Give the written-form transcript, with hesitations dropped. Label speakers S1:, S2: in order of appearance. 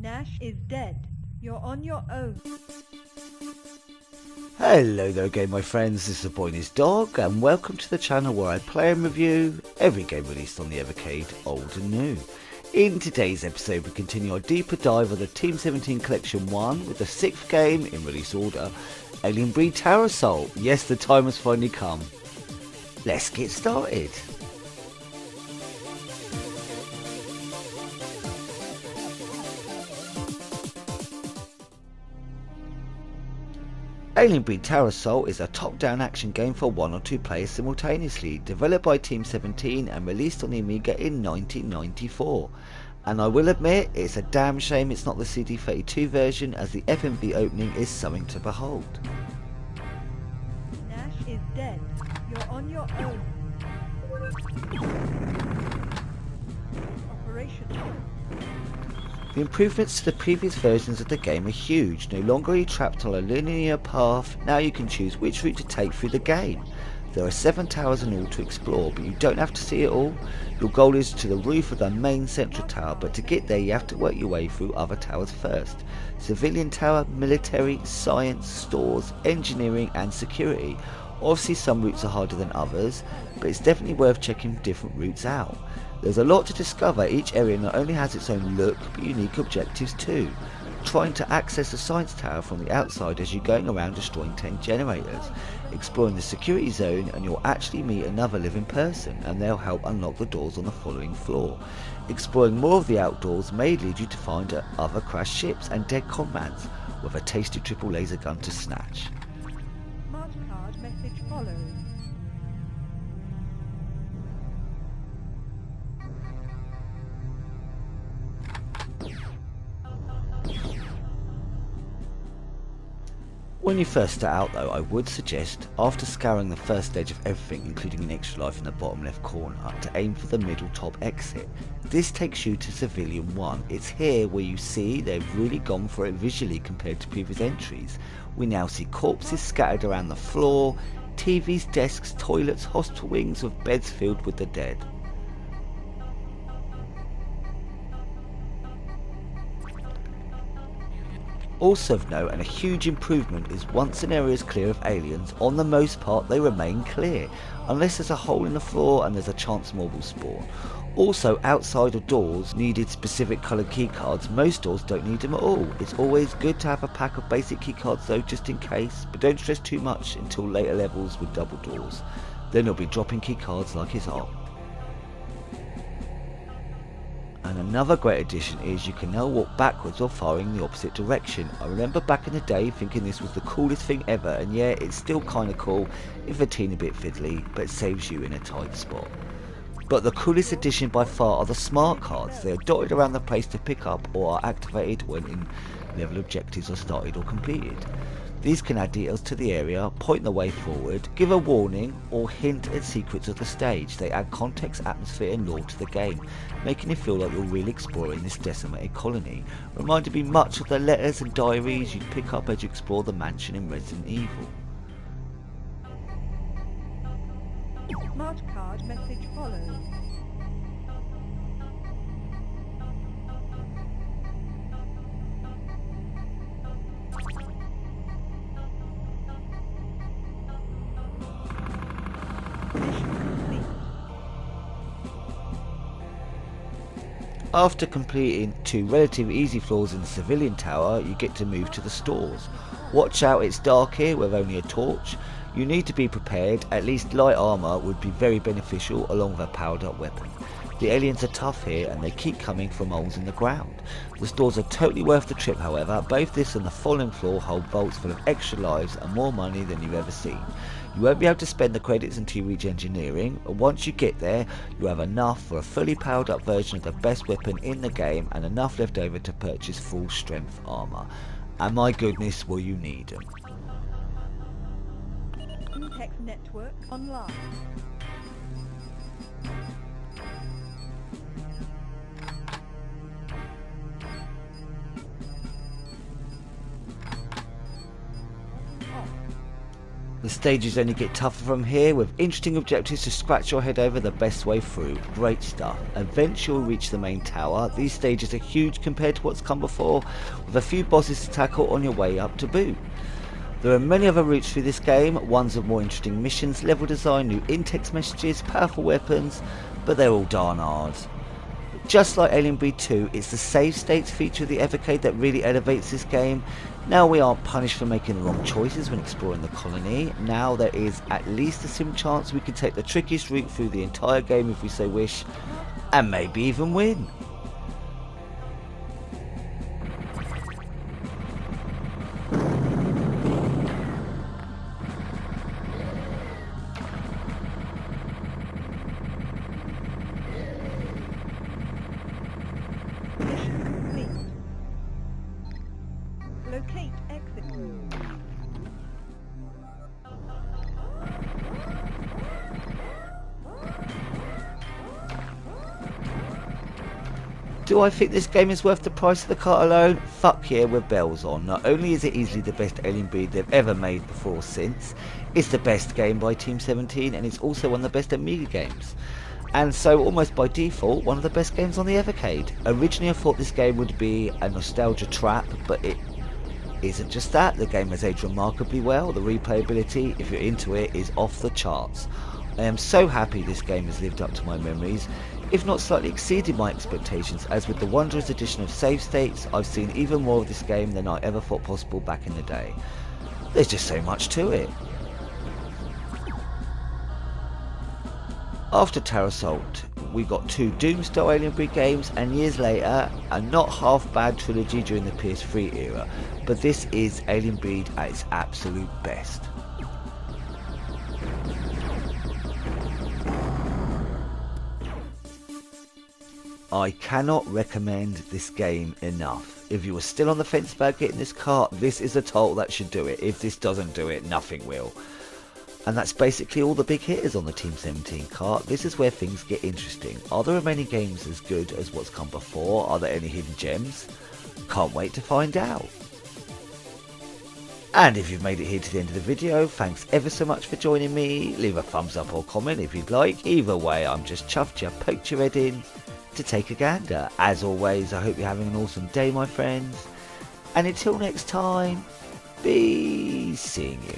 S1: Nash is dead. You're on your own.
S2: Hello there again my friends, this is Boyne's Dog and welcome to the channel where I play and review every game released on the Evercade, old and new. In today's episode we continue our deeper dive of the Team 17 Collection 1 with the 6th game in release order, Alien Breed Tower Assault. Yes, the time has finally come. Let's get started. Alien Breed Tower Assault is a top-down action game for 1 or 2 players simultaneously, developed by Team 17 and released on the Amiga in 1994. And I will admit, it's a damn shame it's not the CD32 version, as the FMV opening is something to behold.
S1: Nash is dead. You're on your own. Operational.
S2: The improvements to the previous versions of the game are huge. No longer are you trapped on a linear path, now you can choose which route to take through the game. There are 7 towers in all to explore, but you don't have to see it all. Your goal is to the roof of the main central tower, but to get there you have to work your way through other towers first. Civilian tower, military, science, stores, engineering and security. Obviously some routes are harder than others, but it's definitely worth checking different routes out. There's a lot to discover. Each area not only has its own look, but unique objectives too. Trying to access the science tower from the outside as you're going around destroying 10 generators. Exploring the security zone and you'll actually meet another living person and they'll help unlock the doors on the following floor. Exploring more of the outdoors may lead you to find other crashed ships and dead comrades with a tasty triple laser gun to snatch.
S1: Smart card message follows.
S2: When you first start out though, I would suggest, after scouring the first edge of everything including an extra life in the bottom left corner, to aim for the middle top exit. This takes you to Civilian 1. It's here where you see they've really gone for it visually compared to previous entries. We now see corpses scattered around the floor, TVs, desks, toilets, hospital wings with beds filled with the dead. Also of note, and a huge improvement, is once an area is clear of aliens, on the most part they remain clear, unless there's a hole in the floor and there's a chance more will spawn. Also, outside of doors needed specific coloured keycards. Most doors don't need them at all. It's always good to have a pack of basic keycards though, just in case, but don't stress too much until later levels with double doors. Then you'll be dropping keycards like it's hot. And another great addition is you can now walk backwards or firing in the opposite direction. I remember back in the day thinking this was the coolest thing ever, and yeah, it's still kinda cool, if a teeny bit fiddly, but it saves you in a tight spot. But the coolest addition by far are the smart cards. They are dotted around the place to pick up or are activated when in level objectives are started or completed. These can add details to the area, point the way forward, give a warning, or hint at secrets of the stage. They add context, atmosphere and lore to the game, making it feel like you're really exploring this decimated colony. Reminded me much of the letters and diaries you'd pick up as you explore the mansion in Resident Evil.
S1: Smart card message follows. Mission complete.
S2: After completing 2 relatively easy floors in the civilian tower, you get to move to the stores. Watch out, it's dark here with only a torch. You need to be prepared. At least light armour would be very beneficial along with a powered up weapon. The aliens are tough here and they keep coming from holes in the ground. The stores are totally worth the trip however. Both this and the following floor hold vaults full of extra lives and more money than you've ever seen. You won't be able to spend the credits until you reach engineering, but once you get there you have enough for a fully powered up version of the best weapon in the game and enough left over to purchase full strength armour. And my goodness, will you need them.
S1: Tech network online.
S2: The stages only get tougher from here, with interesting objectives to scratch your head over the best way through. Great stuff. Eventually you'll reach the main tower. These stages are huge compared to what's come before, with a few bosses to tackle on your way up to boot. There are many other routes through this game, ones with more interesting missions, level design, new in-text messages, powerful weapons, but they're all darn hard. Just like Alien Breed 2, it's the save states feature of the Evercade that really elevates this game. Now we aren't punished for making the wrong choices when exploring the colony. Now there is at least a slim chance we can take the trickiest route through the entire game if we so wish, and maybe even win.
S1: Mission complete. Locate exit.
S2: Do I think this game is worth the price of the cart alone? Fuck yeah, with bells on. Not only is it easily the best Alien Breed they've ever made before or since, it's the best game by Team 17, and it's also one of the best Amiga games. And so, almost by default, one of the best games on the Evercade. Originally I thought this game would be a nostalgia trap, but it isn't just that. The game has aged remarkably well. The replayability, if you're into it, is off the charts. I am so happy this game has lived up to my memories, if not slightly exceeded my expectations, as with the wondrous addition of save states, I've seen even more of this game than I ever thought possible back in the day. There's just so much to it. After Terror Assault, we got 2 Doom-style Alien Breed games, and years later, a not half bad trilogy during the PS3 era, but this is Alien Breed at its absolute best. I cannot recommend this game enough. If you are still on the fence about getting this cart, this is a title that should do it. If this doesn't do it, nothing will. And that's basically all the big hitters on the Team 17 cart. This is where things get interesting. Are there many games as good as what's come before? Are there any hidden gems? Can't wait to find out. And if you've made it here to the end of the video, thanks ever so much for joining me. Leave a thumbs up or comment if you'd like. Either way, I'm just chuffed you poked your head in to take a gander. As always, I hope you're having an awesome day, my friends. And until next time, be seeing you.